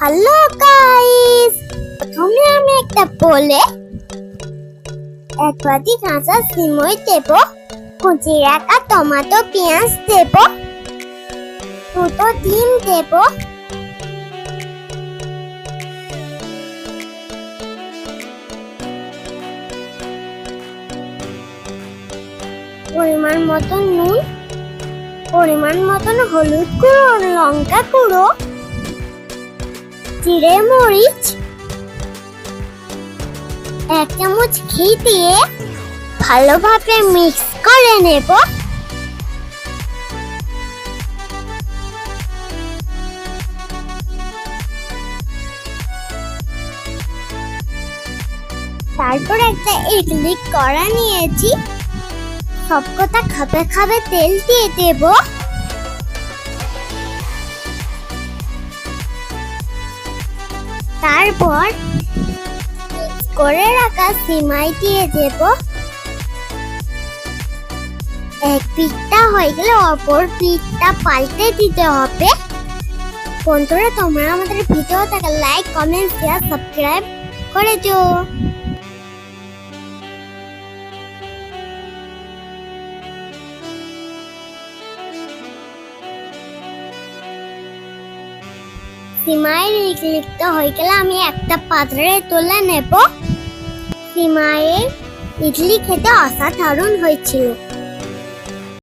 Hello guys, প্রথমে আমি একটা বলে এক বাটি কাঁচা সিমই দেব, কুচি রাখা টমেটো পেঁয়াজ দেব, দুটো ডিম দেব, পরিমাণ মতো নুন, পরিমাণ মতন হলুদ গুঁড়ো, লঙ্কা গুঁড়ো, জিরে মরিচ, এক চামচ ঘি দিয়ে ভালোভাবে মিক্স করে নেব। তারপর একটা ইডলি কড়া নিয়েছি, সবকটা খাবে খাবে তেল দিয়ে দেব। তারপর করে রাখা সিমাই দিয়ে দেব। এক পিঠটা হয়ে গেলে অপর পিঠটা পাল্টে দিতে হবে। বন্ধুরা, তোমরা আমাদের ভিডিওটাকে লাইক, কমেন্ট, শেয়ার, সাবস্ক্রাইব করে দিও। সিমাইয়ের ইডলিটা হয়ে গেলে আমি একটা পাত্রে তুলে নেব। সিমাইয়ের ইডলি খেতে অসাধারণ হয়েছিল।